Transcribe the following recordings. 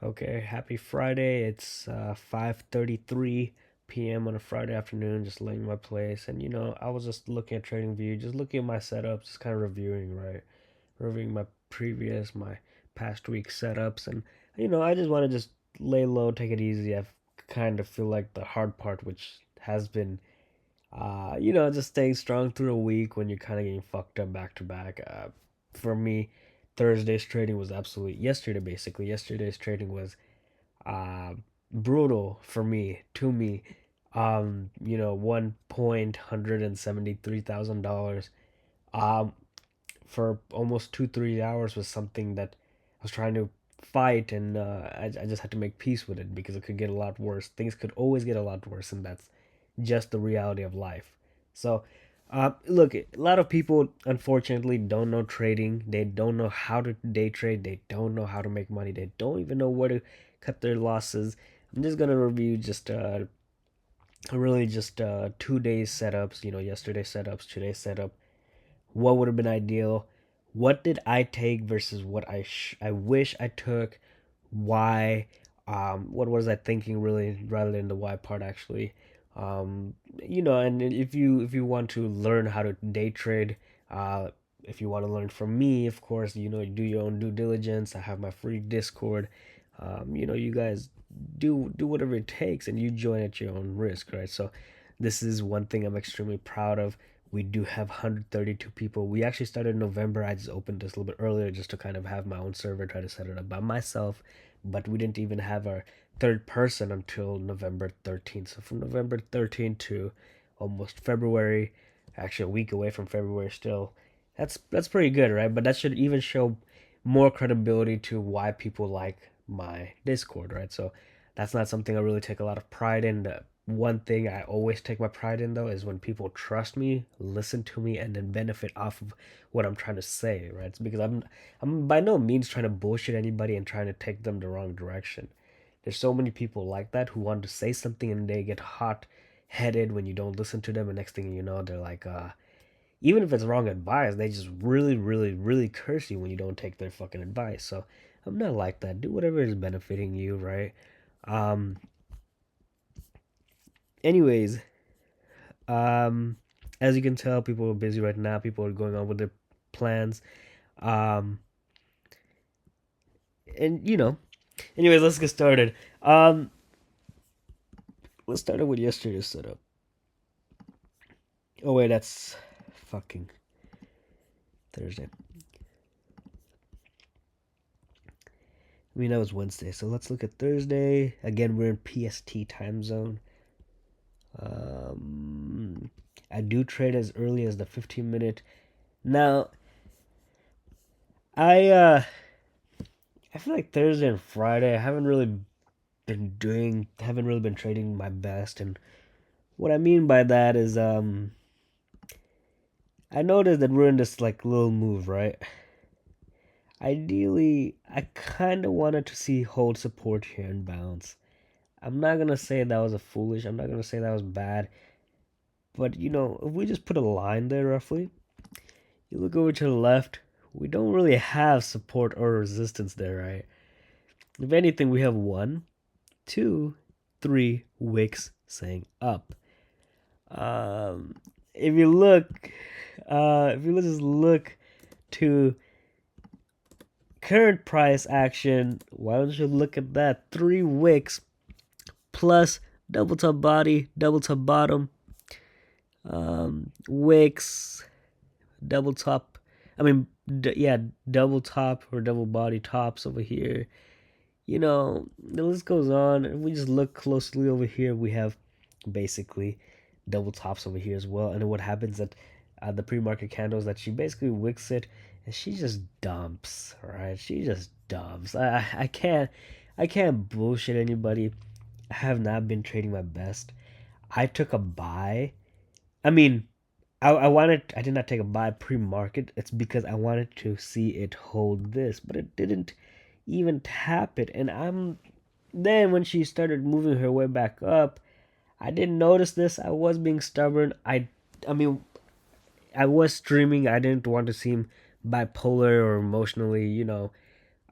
Okay, happy Friday. It's 5:33 p.m. on a Friday afternoon, just laying in my place. And I was just looking at TradingView, just looking at my setups, just kind of reviewing, right? Reviewing my past week setups. And I just want to just lay low, take it easy. I kind of feel like the hard part, which has been just staying strong through a week when you're kind of getting fucked up back to back. For me, Thursday's trading was absolutely yesterday. Basically, yesterday's trading was uh brutal for me. To me, 1,173,000 um for almost 2-3 hours was something that I was trying to fight, and I just had to make peace with it because it could get a lot worse. Things could always get a lot worse, and that's just the reality of life. So, look, a lot of people unfortunately don't know trading. They don't know how to day trade. They don't know how to make money. They don't even know where to cut their losses. I'm just gonna review just really just 2 days setups. Yesterday's setups, today's setup. What would have been ideal? What did I take versus what I wish I took? Why? What was I thinking really, rather than the why part actually? And if you want to learn how to day trade, uh, if you want to learn from me, of course, you do your own due diligence. I have my free Discord. You guys do whatever it takes, and you join at your own risk, right? So, this is one thing I'm extremely proud of. We do have 132 people. We actually started in November. I just opened this a little bit earlier just to kind of have my own server, try to set it up by myself. But we didn't even have our third person until November 13th. So from November 13th to almost February, actually a week away from February still. That's pretty good, right? But that should even show more credibility to why people like my Discord, right? So that's not something I really take a lot of pride in. The one thing I always take my pride in though is when people trust me, listen to me, and then benefit off of what I'm trying to say, right? It's because I'm by no means trying to bullshit anybody and trying to take them the wrong direction. There's so many people like that who want to say something and they get hot headed when you don't listen to them, and next thing you know, they're like, even if it's wrong advice, they just really, really, really curse you when you don't take their fucking advice. So I'm not like that. Do whatever is benefiting you, right? Um, anyways, um, as you can tell, people are busy right now. People are going on with their plans. Um, and anyways, let's get started. Let's start with yesterday's setup. Oh wait, that's fucking Thursday. I mean, that was Wednesday. So let's look at Thursday. Again, we're in PST time zone. Um, I do trade as early as the 15 minute. Now, I uh I feel like Thursday and Friday I haven't really been trading my best, and what I mean by that is I noticed that we're in this like little move, right? Ideally, I kind of wanted to see hold support here and bounce. I'm not gonna say that was a foolish. I'm not gonna say that was bad. But if we just put a line there roughly, you look over to the left, we don't really have support or resistance there, right? If anything, we have one, two, three wicks saying up. Um, if you look, if you just look to current price action, why don't you look at that? Three wicks plus double top body, double top bottom, wicks, double top. I mean, yeah, double top or double body tops over here. The list goes on. If we just look closely over here, we have basically double tops over here as well. And then what happens at the pre-market candles that she basically wicks it and she just dumps, right? She just dumps. I can't bullshit anybody. I have not been trading my best. I took a buy. I mean, I did not take a buy pre-market. It's because I wanted to see it hold this, but it didn't even tap it. And then when she started moving her way back up, I didn't notice this. I was being stubborn. I mean, I was streaming. I didn't want to seem bipolar or emotionally,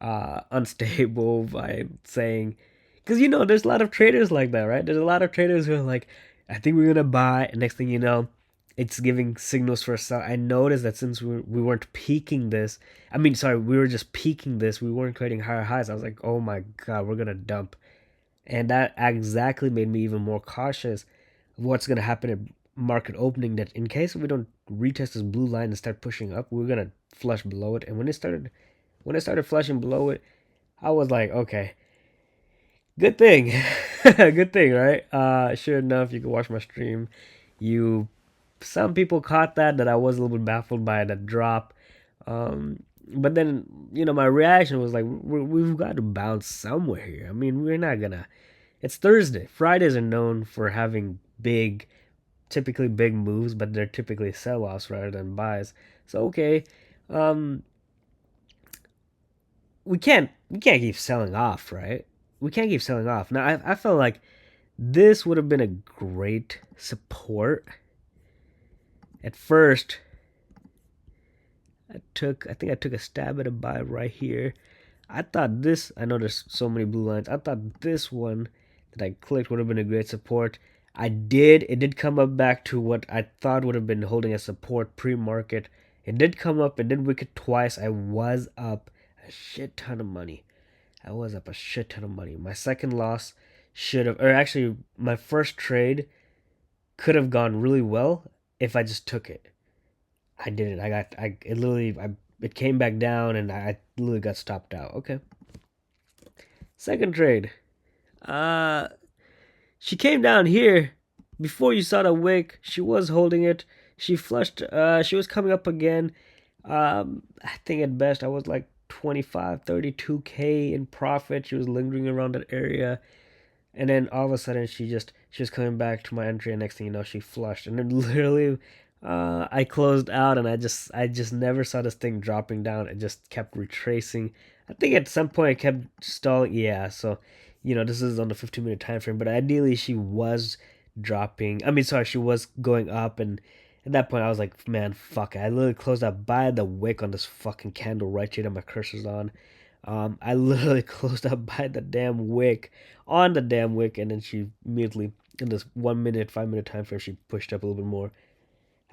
unstable by saying, because there's a lot of traders like that, right? There's a lot of traders who are like, I think we're gonna buy, and next thing you know, it's giving signals for a sell. I noticed that since we weren't peaking this, I mean, sorry, we were just peaking this, we weren't creating higher highs. I was like, oh my god, we're gonna dump, and that exactly made me even more cautious of what's gonna happen at market opening. That in case we don't retest this blue line and start pushing up, we're gonna flush below it. And when it started flushing below it, I was like, okay, good thing. Good thing, right? Sure enough, you can watch my stream. You Some people caught that I was a little bit baffled by that drop. But then, my reaction was like, we've got to bounce somewhere here. I mean, we're not gonna. It's Thursday. Fridays are known for having typically big moves, but they're typically sell-offs rather than buys. So okay, um, we can't keep selling off, right? We can't keep selling off. Now, I felt like this would have been a great support. At first, I think I took a stab at a buy right here. I know there's so many blue lines. I thought this one that I clicked would have been a great support. It did come up back to what I thought would have been holding a support pre-market. It did come up, it did wick it twice. I was up a shit ton of money. My second loss should have, or actually, my first trade could have gone really well if I just took it. I didn't. It literally, it came back down and I literally got stopped out. Okay. Second trade. Uh, she came down here before you saw the wick. She was holding it. She flushed. She was coming up again. I think at best I was like 25, 32K in profit. She was lingering around that area. And then all of a sudden she was coming back to my entry, and next thing you know, she flushed. And then literally I closed out, and I just never saw this thing dropping down. It just kept retracing. I think at some point it kept stalling. Yeah, so this is on the 15-minute time frame, but ideally she was dropping. I mean, sorry, she was going up, and at that point I was like, man, fuck it. I literally closed out by the wick on this fucking candle right here that my cursor's on. I literally closed out by the damn wick, on the damn wick, and then she immediately, in this 1 minute, 5 minute time frame, she pushed up a little bit more.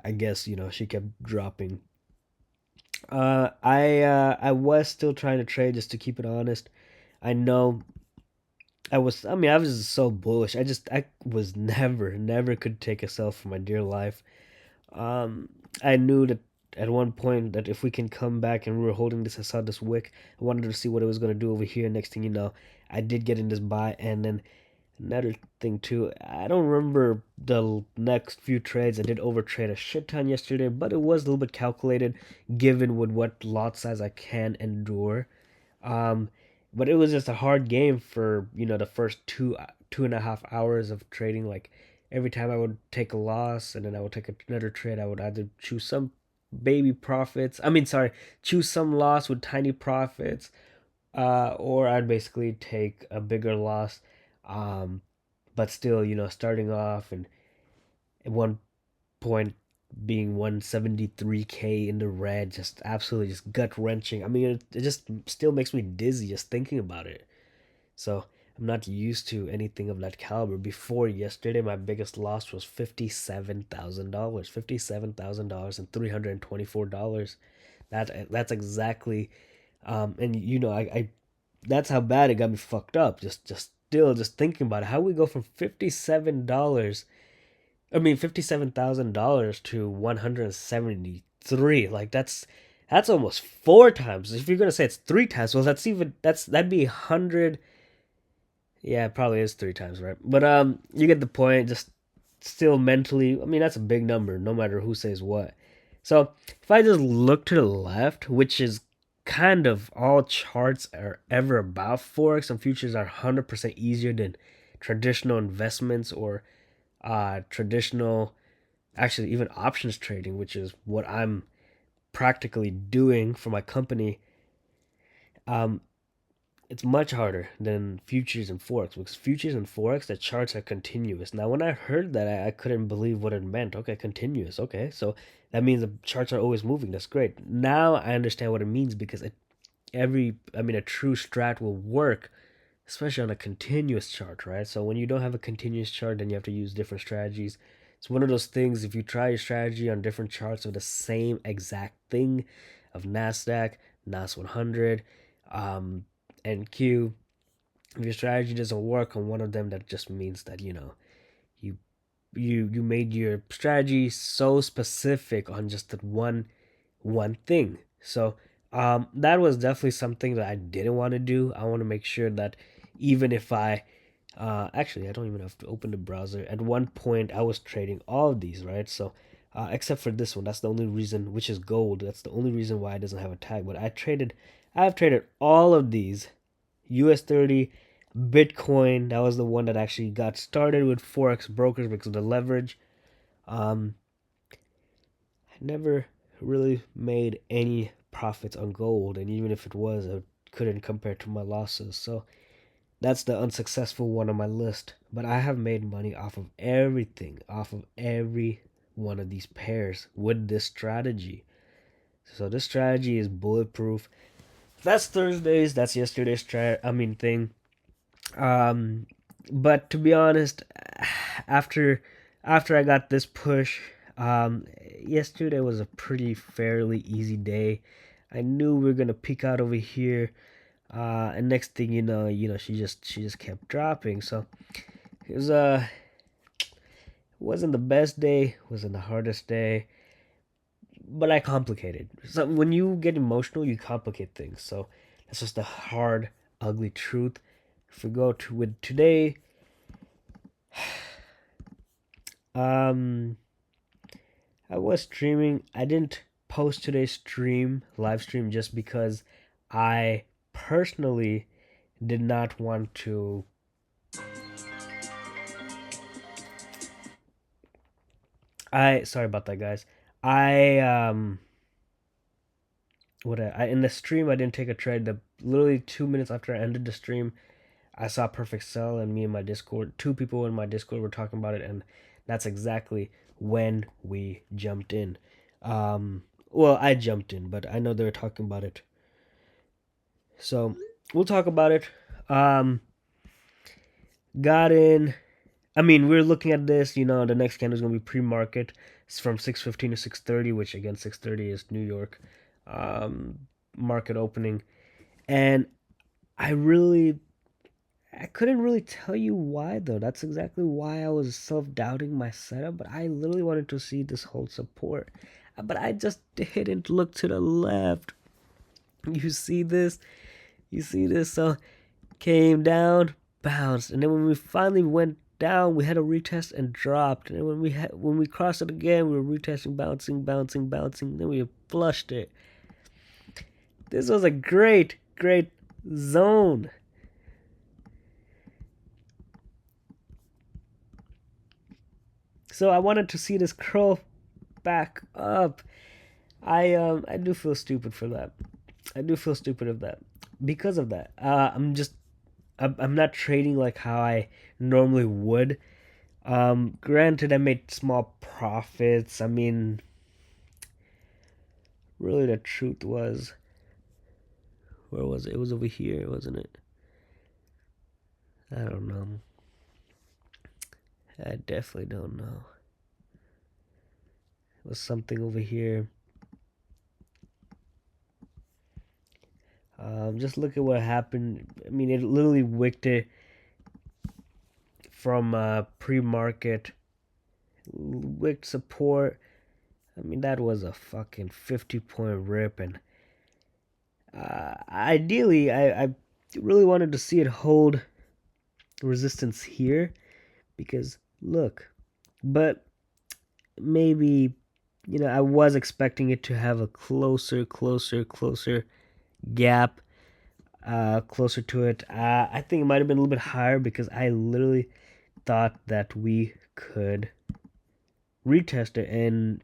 I guess she kept dropping. I was still trying to trade just to keep it honest. I know I was just so bullish. I was never could take a sell for my dear life. I knew that at one point that if we can come back, and we were holding this, I saw this wick. I wanted to see what it was going to do over here. Next thing you know, I did get in this buy. And then another thing too, I don't remember the next few trades. I did overtrade a shit ton yesterday, but it was a little bit calculated given with what lot size I can endure. Um, but it was just a hard game for the first 2.5 hours of trading. Like every time I would take a loss and then I would take another trade, I would either choose some baby profits. I mean, sorry, choose some loss with tiny profits, or I'd basically take a bigger loss. Um, but still, starting off and at one point being 173K in the red, just absolutely just gut wrenching. I mean, it just still makes me dizzy just thinking about it. So I'm not used to anything of that caliber. Before yesterday, my biggest loss was $57,000. $57,000 and $324. That's exactly, and I that's how bad it got me fucked up. Just still just thinking about it. How we go from $57, I mean $57,000 to 173. Like that's almost four times. If you're gonna say it's three times, well, that'd be 100. Yeah, it probably is three times, right? But you get the point. Just still mentally, I mean, that's a big number, no matter who says what. So if I just look to the left, which is kind of all charts are ever about forex, and futures are 100% easier than traditional investments or traditional, actually even options trading, which is what I'm practically doing for my company. Um, it's much harder than futures and forex, because futures and forex, the charts are continuous. Now when I heard that, I couldn't believe what it meant. Okay, continuous. Okay, so that means the charts are always moving. That's great. Now I understand what it means, because a true strat will work, especially on a continuous chart, right? So when you don't have a continuous chart, then you have to use different strategies. It's one of those things, if you try your strategy on different charts of the same exact thing, of NASDAQ, NAS 100, NQ, if your strategy doesn't work on one of them, that just means that, you you made your strategy so specific on just that one thing. So that was definitely something that I didn't want to do. I want to make sure that even if actually, I don't even have to open the browser. At one point, I was trading all of these, right? So except for this one, that's the only reason, which is gold. That's the only reason why it doesn't have a tag. But I've traded all of these US 30, Bitcoin. That was the one that actually got started with forex brokers because of the leverage. Um, I never really made any profits on gold, and even if it was, I couldn't compare to my losses. So that's the unsuccessful one on my list. But I have made money off of everything, off of every one of these pairs with this strategy. So this strategy is bulletproof. That's Thursdays. That's yesterday's thing. Um, but to be honest, after after I got this push, yesterday was a pretty fairly easy day. I knew we were gonna peak out over here, and next thing she just kept dropping. So it was wasn't the best day, wasn't the hardest day, but I complicated. So when you get emotional, you complicate things. So that's just the hard, ugly truth. If we go to with today, um, I was streaming. I didn't post today's live stream, just because I personally did not want to. I Sorry about that, guys. I in the stream I didn't take a trade. The Literally 2 minutes after I ended the stream, I saw perfect sell, and me and my Discord, two people in my Discord were talking about it, and that's exactly when we jumped in. Well, I jumped in, but I know they were talking about it, so we'll talk about it. Um, got in. We're looking at this. The next candle is gonna be pre-market. It's from 6:15 to 6:30, which again 6:30 is New York market opening, and I really I couldn't really tell you why though. That's exactly why I was self-doubting my setup, but I literally wanted to see this hold support. But I just didn't look to the left. You see this? You see this? So came down, bounced, and then when we finally went down, we had a retest and dropped. And when we crossed it again, we were retesting, bouncing, bouncing, bouncing. Then we flushed it. This was a great, great zone. So I wanted to see this curl back up. I do feel stupid for that. I do feel stupid of that because of that. I'm not trading like how I normally would. Granted, I made small profits. Really, the truth was, where was it? It was over here, wasn't it? I don't know. I definitely don't know. It was something over here. Just look at what happened. It literally wicked it from pre-market, wicked support. That was a fucking 50-point rip, and ideally, I really wanted to see it hold resistance here, because look, but maybe I was expecting it to have a closer gap, closer to it. I think it might have been a little bit higher, because I literally thought that we could retest it, and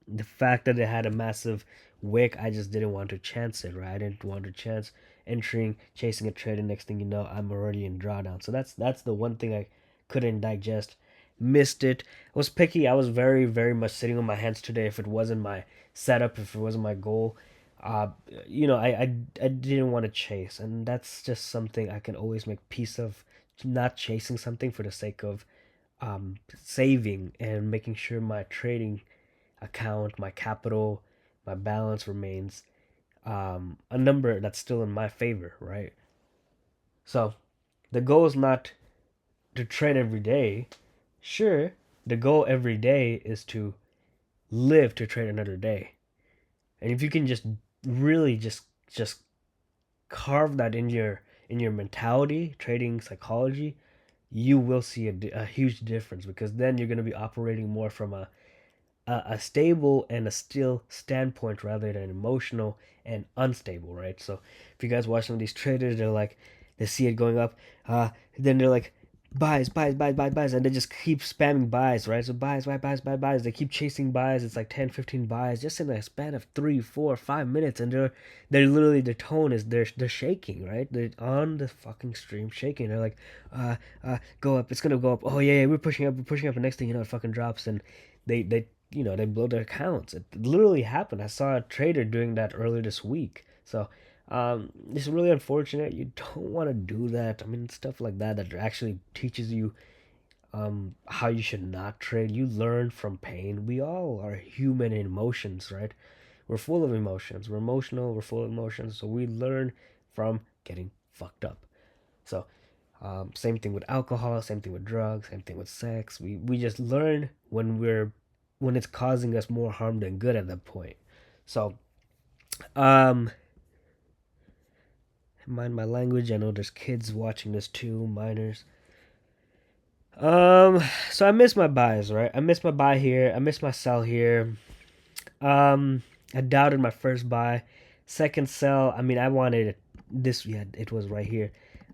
the fact that it had a massive wick, I just didn't want to chance it, right? I didn't want to chance entering, chasing a trade, and next thing you know, I'm already in drawdown. So that's the one thing I couldn't digest. Missed it. I was picky. I was very, very much sitting on my hands today if it wasn't my setup, if it wasn't my goal. uh, I didn't want to chase, and that's just something I can always make peace of, not chasing something for the sake of saving and making sure my trading account, my capital, my balance remains a number that's still in my favor, right? So the goal is not to trade every day. Sure, the goal every day is to live to trade another day. And if you can just really just carve that in your mentality, trading psychology, you will see a huge difference, because then you're going to be operating more from a stable and a still standpoint rather than emotional and unstable, right? So if you guys watch some of these traders, they're like, they see it going up, then they're like, buys, buys, buys, buys, buys, and they just keep spamming buys, right? So buys, buys, buys, buys, buys. They keep chasing buys. It's like 10, 15 buys just in a span of 3, 4, 5 minutes, and they're literally, their tone is they're shaking, right? They're on the fucking stream shaking. They're like, go up, it's gonna go up. Oh yeah, yeah, we're pushing up, we're pushing up, and next thing you know, it fucking drops, and they they blow their accounts. It literally happened. I saw a trader doing that earlier this week. So it's really unfortunate. You don't want to do that. I mean, stuff like that that actually teaches you how you should not trade. You learn from pain. We all are human in emotions, right? We're full of emotions. We're emotional. We're full of emotions. So we learn from getting fucked up. So same thing with alcohol, same thing with drugs, same thing with sex. We just learn when it's causing us more harm than good at that point. So um, mind my language. I know there's kids watching this too, minors. Um, so I miss my buys, right? I miss my buy here. I miss my sell here. Um, I doubted my first buy, second sell. I mean, I wanted it. This, yeah, it was right here.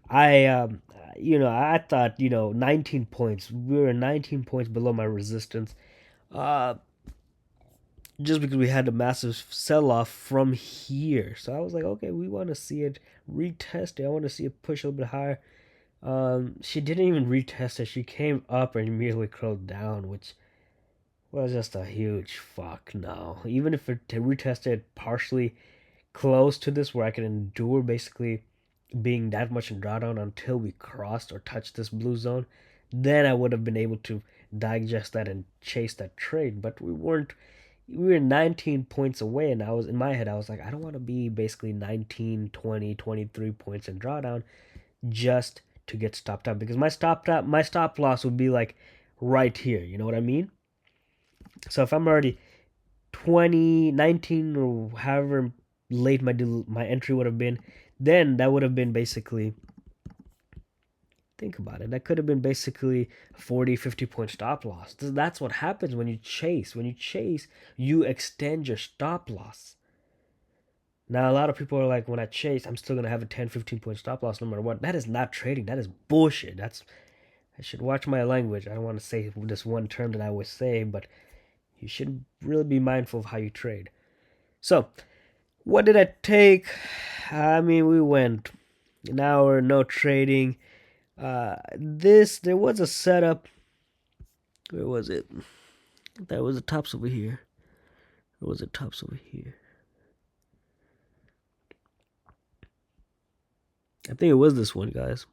I I thought 19 points. We were 19 points below my resistance. Uh, just because we had a massive sell off from here. So I was like, okay, we want to see it retest it. I want to see it push a little bit higher. She didn't even retest it. She came up and immediately curled down, which was just a huge fuck no. Even if it retested partially close to this, where I could endure basically being that much in drawdown until we crossed or touched this blue zone, then I would have been able to digest that and chase that trade. But we weren't. We were 19 points away, and I was in my head. I was like, I don't want to be basically 19, 20, 23 points in drawdown just to get stopped out, because my stop loss would be like right here. You know what I mean? So if I'm already 20, 19, or however late my entry would have been, then that would have been basically, think about it, that could have been basically a 40, 50 point stop loss. That's what happens when you chase. When you chase, you extend your stop loss. Now, a lot of people are like, when I chase, I'm still going to have a 10, 15 point stop loss no matter what. That is not trading. That is bullshit. I should watch my language. I don't want to say this one term that I always say, but you should really be mindful of how you trade. So, what did I take? I mean, we went an hour, no trading. There was a setup. Where was it? That was the tops over here. Or was it tops over here? I think it was this one, guys.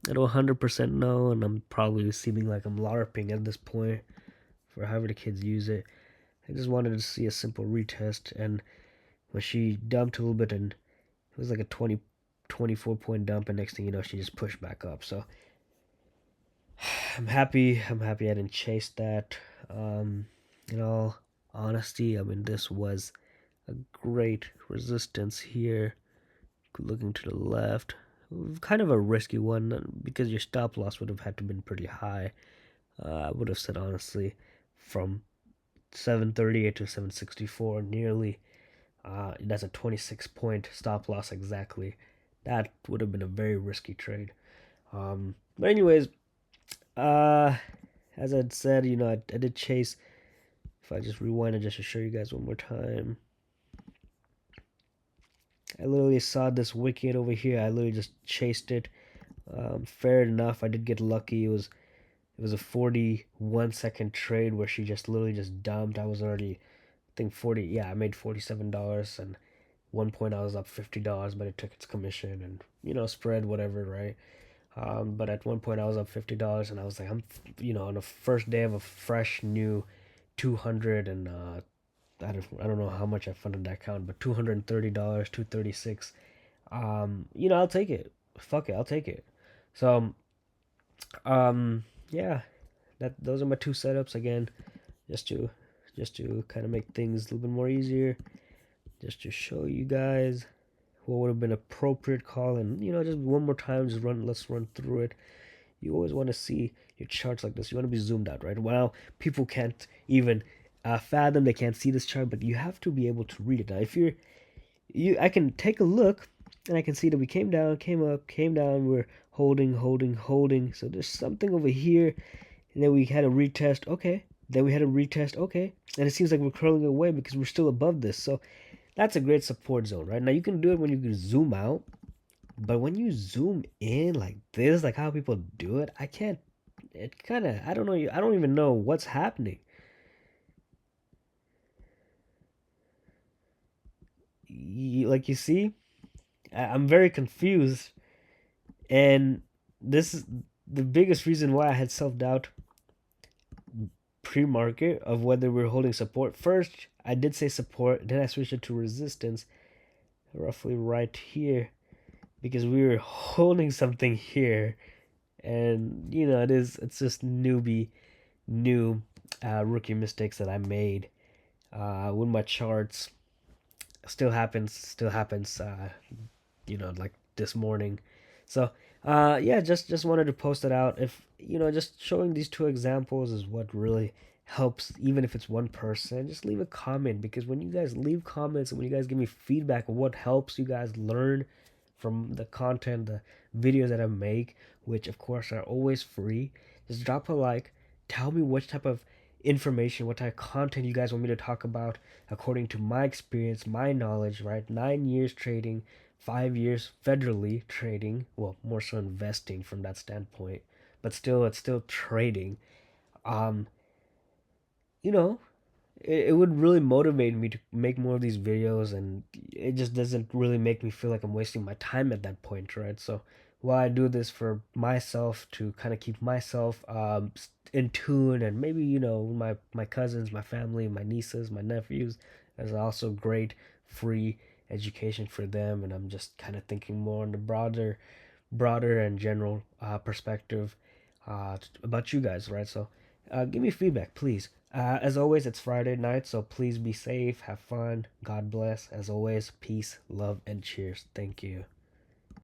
I don't 100% know, and I'm probably seeming like I'm LARPing at this point for however the kids use it. I just wanted to see a simple retest, and when she dumped a little bit, and it was like a 24 point dump, and next thing you know, she just pushed back up. So I'm happy. I'm happy I didn't chase that. In all honesty, I mean, this was a great resistance here. Looking to the left, kind of a risky one because your stop loss would have had to been pretty high. I would have said honestly, from 738 to 764, nearly. That's a 26 point stop loss exactly. That would have been a very risky trade. But anyways, as I'd said, I did chase. If I just rewind it just to show you guys one more time. I literally saw this wicket over here. I literally just chased it. Fair enough. I did get lucky. It was a 41-second trade where she just literally just dumped. I was already think 40, yeah, I made $47, and one point I was up $50, but it took its commission and, spread, whatever, right? But at one point I was up $50, and I was like, on the first day of a fresh new 200, and I don't know how much I funded that account, but $230, 236. I'll take it. Fuck it, I'll take it. So, yeah, those are my two setups again, just to kind of make things a little bit more easier, just to show you guys what would have been appropriate call, and just one more time, let's run through it. You always want to see your charts like this. You want to be zoomed out, right? Well, people can't even fathom, they can't see this chart, but you have to be able to read it. Now, if I can take a look, and I can see that we came down, came up, came down, we're holding, holding, holding. So there's something over here, and then we had a retest, okay. Then we had a retest, okay. And it seems like we're curling away because we're still above this. So that's a great support zone, right? Now you can do it when you can zoom out, but when you zoom in like this, like how people do it, I can't. It kind of, I don't know. I don't even know what's happening. Like you see, I'm very confused, and this is the biggest reason why I had self doubt pre-market of whether we're holding support. First, I did say support, then I switched it to resistance, roughly right here, because we were holding something here, and it's just new rookie mistakes that I made with my charts. Still happens, like this morning. So yeah, just wanted to post it out. If just showing these two examples is what really helps. Even if it's one person, just leave a comment, because when you guys leave comments and when you guys give me feedback of what helps you guys learn from the content, the videos that I make, which of course are always free, just drop a like. Tell me which type of information, what type of content you guys want me to talk about according to my experience, my knowledge, right? 9 years trading, 5 years federally trading. Well, more so investing from that standpoint, but still, it's still trading. Um, you know, it would really motivate me to make more of these videos, and it just doesn't really make me feel like I'm wasting my time at that point, right? So while I do this for myself to kind of keep myself in tune, and maybe my cousins, my family, my nieces, my nephews, there's also great free education for them, and I'm just kind of thinking more on the broader and general perspective about you guys, right? So give me feedback, please. As always, it's Friday night, so please be safe, have fun, God bless. As always, peace, love, and cheers. Thank you.